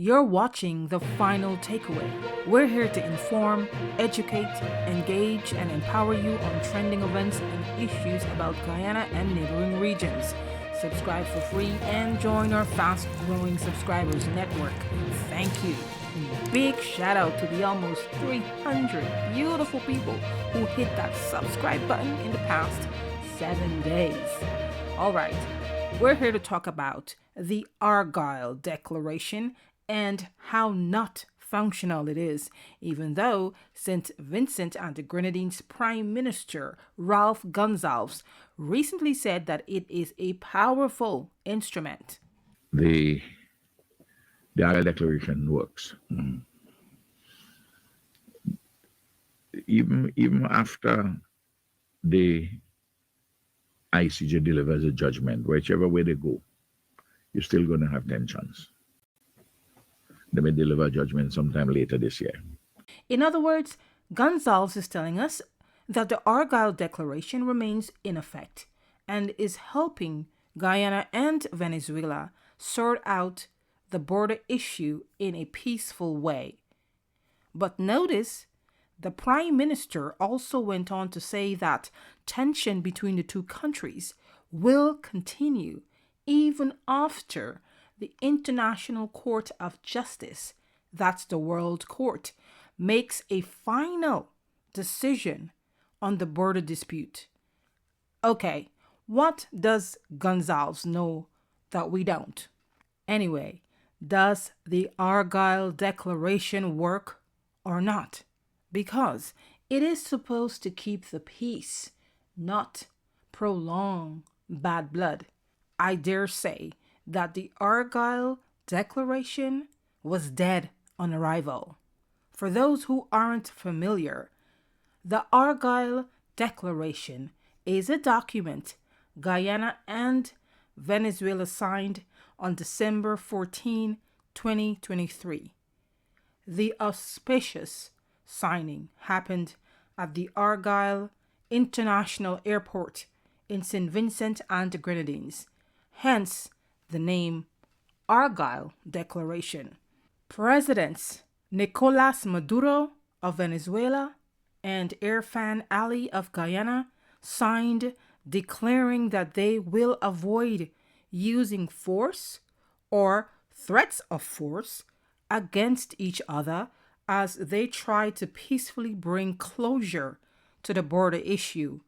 You're watching The Final Takeaway. We're here to inform, educate, engage, and empower you on trending events and issues about Guyana and neighboring regions. Subscribe for free and join our fast-growing subscribers network. Thank you. Big shout out to the almost 300 beautiful people who hit that subscribe button in the past 7 days. All right, we're here to talk about the Argyle Declaration and how not functional it is, even though St. Vincent and the Grenadines Prime Minister Ralph Gonsalves recently said that it is a powerful instrument. The Argyle Declaration works. Even after the ICJ delivers a judgment, whichever way they go, you're still going to have tensions. They may deliver a judgment sometime later this year. In other words, Gonsalves is telling us that the Argyle Declaration remains in effect and is helping Guyana and Venezuela sort out the border issue in a peaceful way. But notice, the Prime Minister also went on to say that tension between the two countries will continue even after the International Court of Justice, that's the World Court, makes a final decision on the border dispute. Okay, what does Gonsalves know that we don't? Anyway, does the Argyle Declaration work or not? Because it is supposed to keep the peace, not prolong bad blood. I dare say that the Argyle Declaration was dead on arrival. For those who aren't familiar, the Argyle Declaration is a document Guyana and Venezuela signed on December 14, 2023. The auspicious signing happened at the Argyle International Airport in St. Vincent and the Grenadines, hence the name Argyle Declaration. Presidents Nicolas Maduro of Venezuela and Irfan Ali of Guyana signed declaring that they will avoid using force or threats of force against each other as they try to peacefully bring closure to the border issue.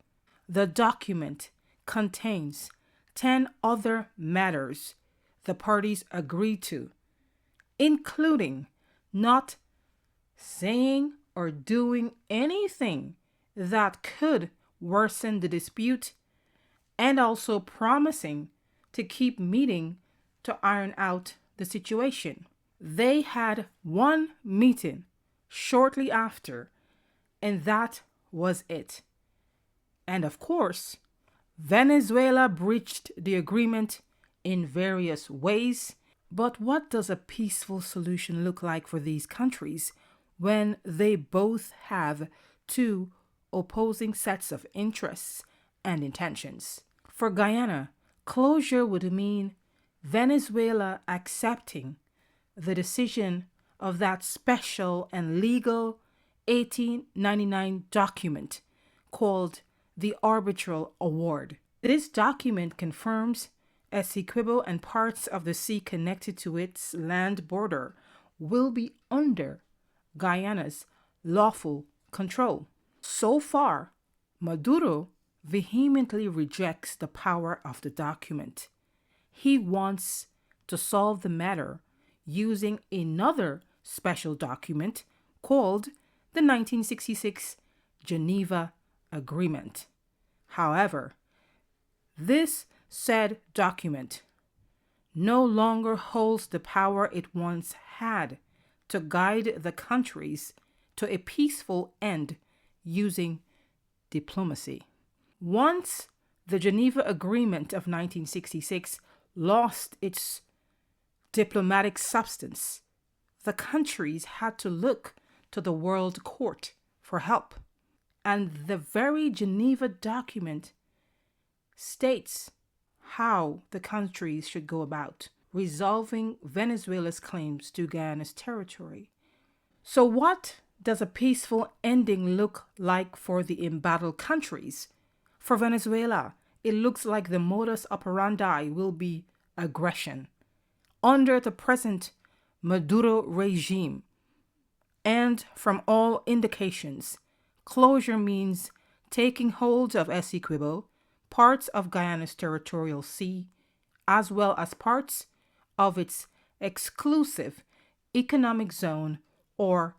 The document contains 10 other matters the parties agreed to, including not saying or doing anything that could worsen the dispute, and also promising to keep meeting to iron out the situation. They had one meeting shortly after, and that was it. And of course, Venezuela breached the agreement in various ways. But what does a peaceful solution look like for these countries when they both have two opposing sets of interests and intentions? For Guyana, closure would mean Venezuela accepting the decision of that special and legal 1899 document called the Arbitral Award. This document confirms Essequibo and parts of the sea connected to its land border will be under Guyana's lawful control. So far, Maduro vehemently rejects the power of the document. He wants to solve the matter using another special document called the 1966 Geneva Agreement. However, this said document no longer holds the power it once had to guide the countries to a peaceful end using diplomacy. Once the Geneva Agreement of 1966 lost its diplomatic substance, the countries had to look to the World Court for help. And the very Geneva document states how the countries should go about resolving Venezuela's claims to Guyana's territory. So, what does a peaceful ending look like for the embattled countries? For Venezuela, it looks like the modus operandi will be aggression. Under the present Maduro regime, and from all indications, closure means taking hold of Essequibo, parts of Guyana's territorial sea, as well as parts of its exclusive economic zone or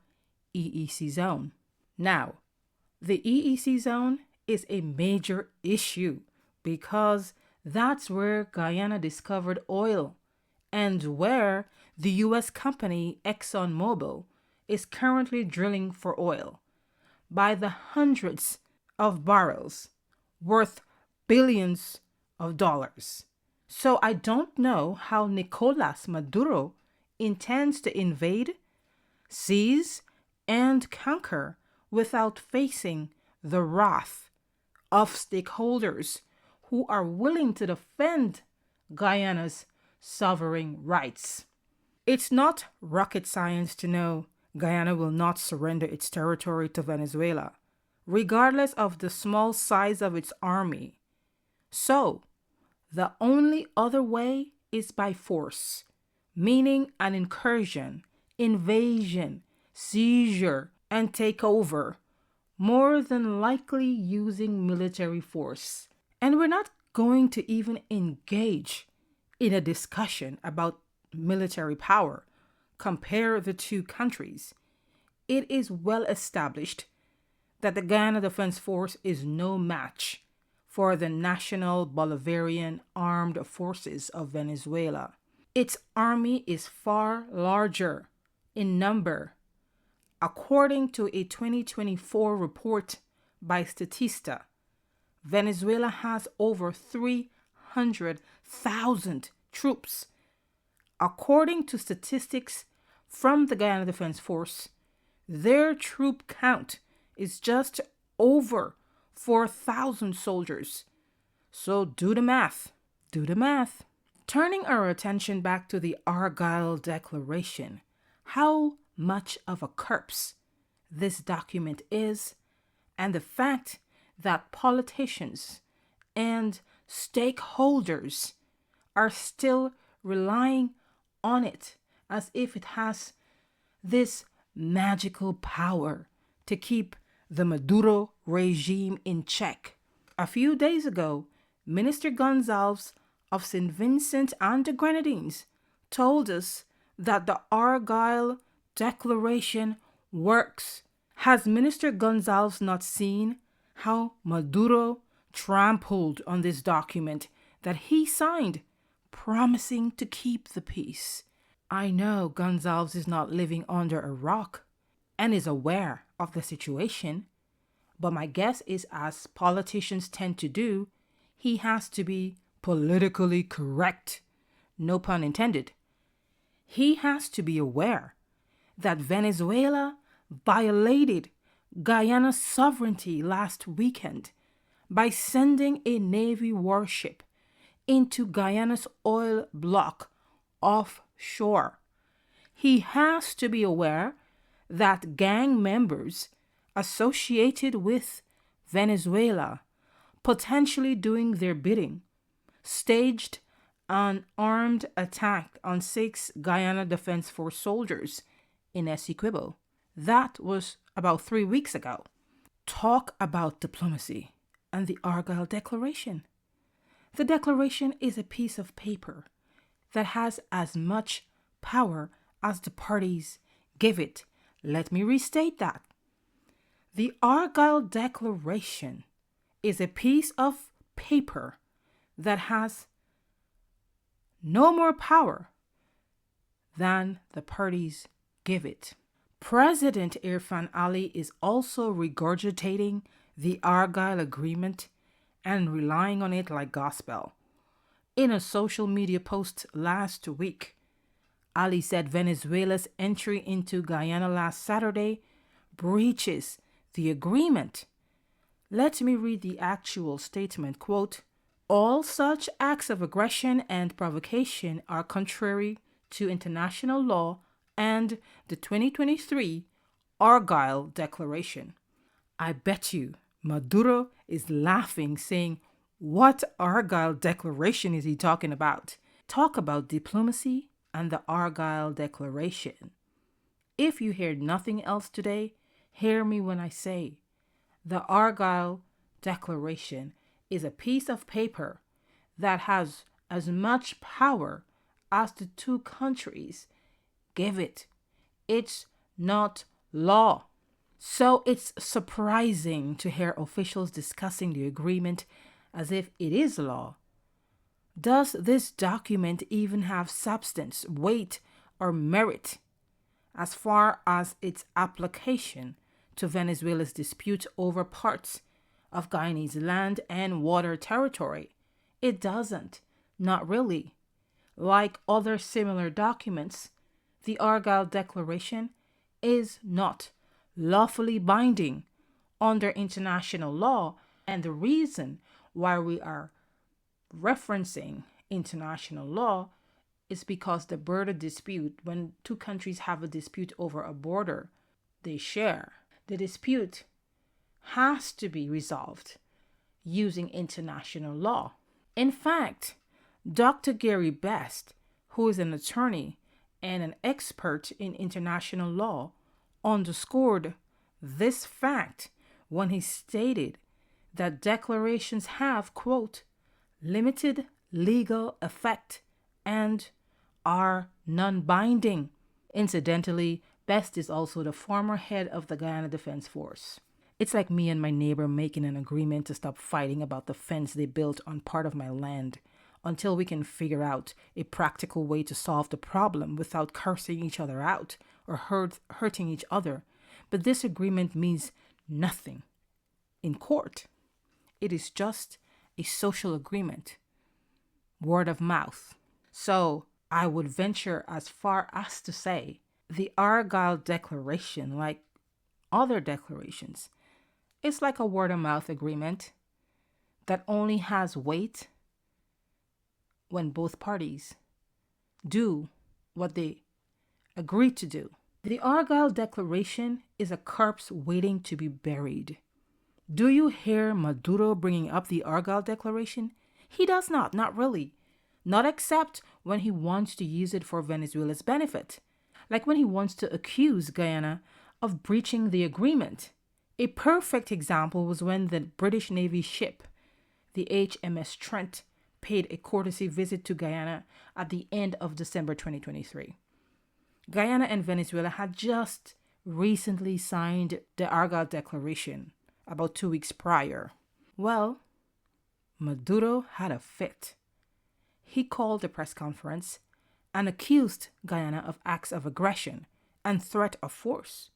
EEZ zone. Now, the EEZ zone is a major issue because that's where Guyana discovered oil and where the U.S. company ExxonMobil is currently drilling for oil by the hundreds of barrels worth billions of dollars. So I don't know how Nicolas Maduro intends to invade, seize, and conquer without facing the wrath of stakeholders who are willing to defend Guyana's sovereign rights. It's not rocket science to know Guyana will not surrender its territory to Venezuela, regardless of the small size of its army. So, the only other way is by force, meaning an incursion, invasion, seizure, and takeover, more than likely using military force. And we're not going to even engage in a discussion about military power. Compare the two countries. It is well established that the Guyana Defense Force is no match for the National Bolivarian Armed Forces of Venezuela. Its army is far larger in number. According to a 2024 report by Statista, Venezuela has over 300,000 troops. According to statistics from the Guyana Defense Force, their troop count is just over 4,000 soldiers. So do the math. Do the math. Turning our attention back to the Argyle Declaration, how much of a corpse this document is, and the fact that politicians and stakeholders are still relying on it as if it has this magical power to keep the Maduro regime in check. A few days ago, Minister Gonsalves of St. Vincent and the Grenadines told us that the Argyle Declaration works. Has Minister Gonsalves not seen how Maduro trampled on this document that he signed, promising to keep the peace? I know Gonsalves is not living under a rock and is aware of the situation, but my guess is, as politicians tend to do, he has to be politically correct. No pun intended. He has to be aware that Venezuela violated Guyana's sovereignty last weekend by sending a Navy warship into Guyana's oil block offshore. He has to be aware that gang members associated with Venezuela, potentially doing their bidding, staged an armed attack on 6 Guyana Defense Force soldiers in Essequibo. That was about 3 weeks ago. Talk about diplomacy and the Argyle Declaration. The Declaration is a piece of paper that has as much power as the parties give it. Let me restate that. The Argyle Declaration is a piece of paper that has no more power than the parties give it. President Irfan Ali is also regurgitating the Argyle Agreement and relying on it like gospel. In a social media post last week, Ali said Venezuela's entry into Guyana last Saturday breaches the agreement. Let me read the actual statement. Quote, All such acts of aggression and provocation are contrary to international law and the 2023 Argyle Declaration. I bet you Maduro is laughing, saying, "What Argyle Declaration is he talking about?" Talk about diplomacy and the Argyle Declaration. If you hear nothing else today, hear me when I say the Argyle Declaration is a piece of paper that has as much power as the two countries give it. It's not law. So it's surprising to hear officials discussing the agreement as if it is law. Does this document even have substance, weight, or merit as far as its application to Venezuela's dispute over parts of Guyanese land and water territory? It doesn't. Not really. Like other similar documents, the Argyle Declaration is not lawfully binding under international law, and the reason why we are referencing international law is because the border dispute, when two countries have a dispute over a border they share, the dispute has to be resolved using international law. In fact, Dr. Gary Best, who is an attorney and an expert in international law, underscored this fact when he stated that declarations have, quote, limited legal effect and are non-binding. Incidentally, Best is also the former head of the Guyana Defense Force. It's like me and my neighbor making an agreement to stop fighting about the fence they built on part of my land until we can figure out a practical way to solve the problem without cursing each other out or hurting each other. But this agreement means nothing in court. It is just a social agreement, word of mouth. So I would venture as far as to say the Argyle Declaration, like other declarations, it's like a word of mouth agreement that only has weight when both parties do what they agree to do. The Argyle Declaration is a corpse waiting to be buried. Do you hear Maduro bringing up the Argyle Declaration? He does not really. Not except when he wants to use it for Venezuela's benefit, like when he wants to accuse Guyana of breaching the agreement. A perfect example was when the British Navy ship, the HMS Trent, paid a courtesy visit to Guyana at the end of December 2023. Guyana and Venezuela had just recently signed the Argyle Declaration about 2 weeks prior. Well, Maduro had a fit. He called a press conference and accused Guyana of acts of aggression and threat of force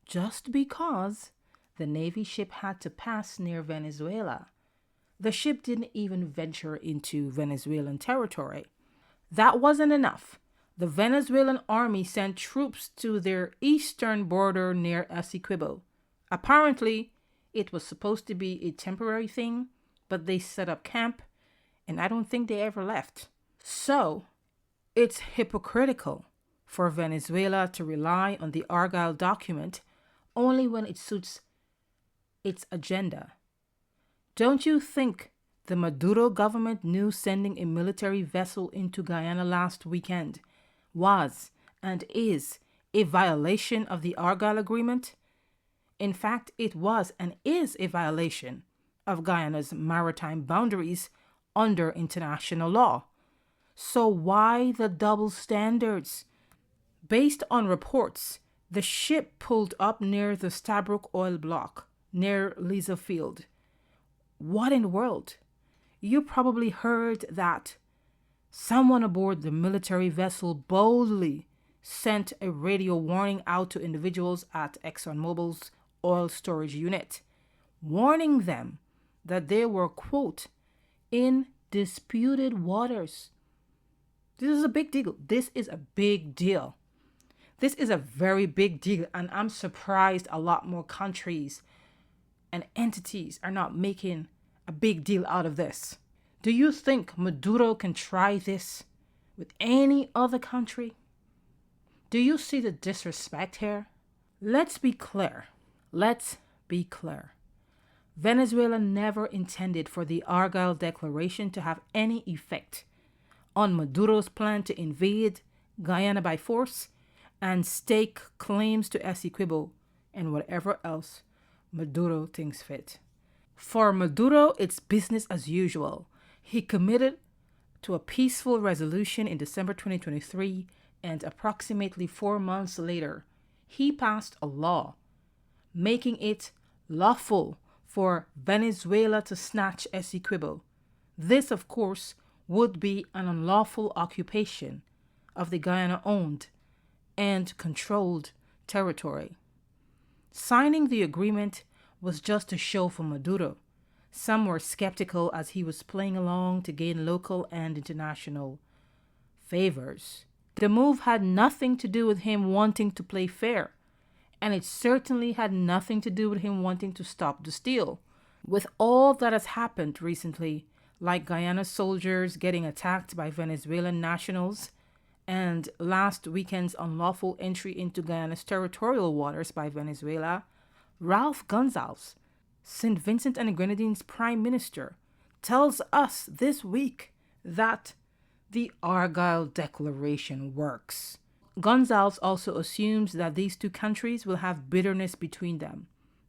just because the Navy ship had to pass near Venezuela. The ship didn't even venture into Venezuelan territory. That wasn't enough. The Venezuelan army sent troops to their eastern border near Essequibo. Apparently, it was supposed to be a temporary thing, but they set up camp, and I don't think they ever left. So, it's hypocritical for Venezuela to rely on the Argyle document only when it suits its agenda. Don't you think the Maduro government knew sending a military vessel into Guyana last weekend was and is a violation of the Argyle Agreement? In fact, it was and is a violation of Guyana's maritime boundaries under international law. So why the double standards? Based on reports, the ship pulled up near the Stabroek oil block near Liza Field. What in the world? You probably heard that someone aboard the military vessel boldly sent a radio warning out to individuals at ExxonMobil's oil storage unit, warning them that they were, quote, in disputed waters. This is a big deal. This is a big deal. This is a very big deal, and I'm surprised a lot more countries and entities are not making a big deal out of this. Do you think Maduro can try this with any other country? Do you see the disrespect here? Let's be clear. Let's be clear. Venezuela never intended for the Argyle Declaration to have any effect on Maduro's plan to invade Guyana by force and stake claims to Essequibo and whatever else Maduro thinks fit. For Maduro, it's business as usual. He committed to a peaceful resolution in December 2023, and approximately 4 months later, he passed a law making it lawful for Venezuela to snatch Essequibo. This, of course, would be an unlawful occupation of the Guyana-owned and controlled territory. Signing the agreement was just a show for Maduro. Some were skeptical as he was playing along to gain local and international favors. The move had nothing to do with him wanting to play fair, and it certainly had nothing to do with him wanting to stop the steal. With all that has happened recently, like Guyana soldiers getting attacked by Venezuelan nationals, and last weekend's unlawful entry into Guyana's territorial waters by Venezuela, Ralph Gonsalves, St. Vincent and the Grenadines Prime Minister, tells us this week that the Argyle Declaration works. Gonsalves also assumes that these two countries will have bitterness between them,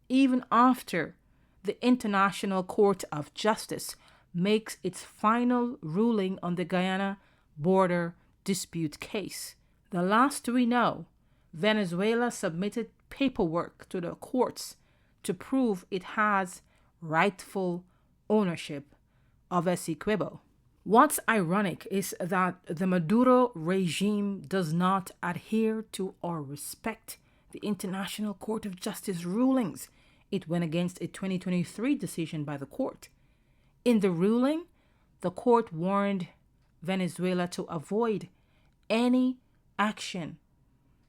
even after the International Court of Justice makes its final ruling on the Guyana border dispute case. The last we know, Venezuela submitted paperwork to the courts to prove it has rightful ownership of Essequibo. What's ironic is that the Maduro regime does not adhere to or respect the International Court of Justice rulings. It went against a 2023 decision by the court. In the ruling, the court warned Venezuela to avoid any action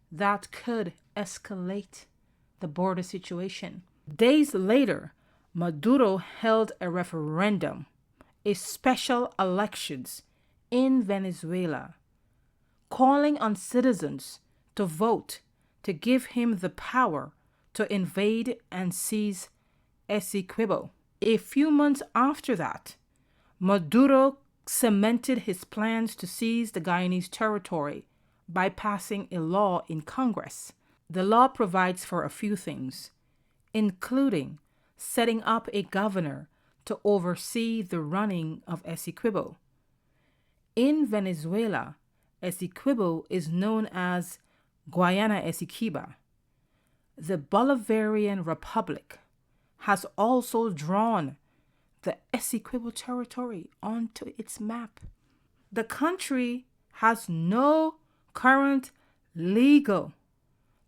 that could escalate the border situation. Days later, Maduro held a referendum, a special elections in Venezuela, calling on citizens to vote to give him the power to invade and seize Essequibo. A few months after that, Maduro cemented his plans to seize the Guyanese territory by passing a law in Congress. The law provides for a few things, including setting up a governor to oversee the running of Essequibo. In Venezuela, Essequibo is known as Guyana-Essequibo. The Bolivarian Republic has also drawn the Essequibo territory onto its map. The country has no current legal,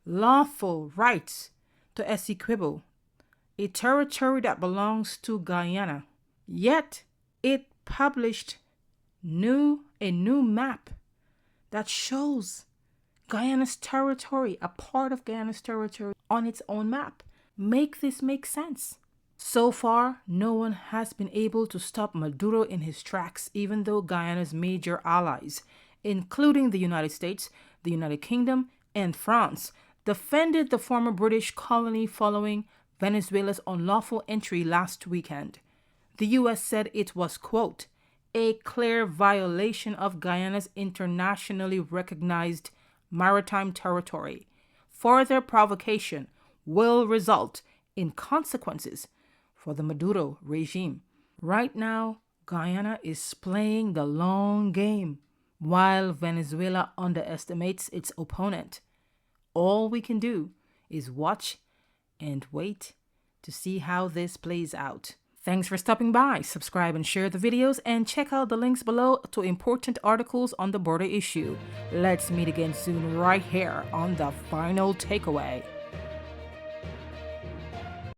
lawful rights to Essequibo, a territory that belongs to Guyana. Yet, it published a new map that shows Guyana's territory, a part of Guyana's territory, on its own map. Make this make sense. So far, no one has been able to stop Maduro in his tracks, even though Guyana's major allies, including the United States, the United Kingdom, and France, defended the former British colony following Venezuela's unlawful entry last weekend. The U.S. said it was, quote, a clear violation of Guyana's internationally recognized maritime territory. Further provocation will result in consequences for the Maduro regime. Right now, Guyana is playing the long game while Venezuela underestimates its opponent. All we can do is watch and wait to see how this plays out. Thanks for stopping by. Subscribe and share the videos, and check out the links below to important articles on the border issue. Let's meet again soon right here on The Final Takeaway.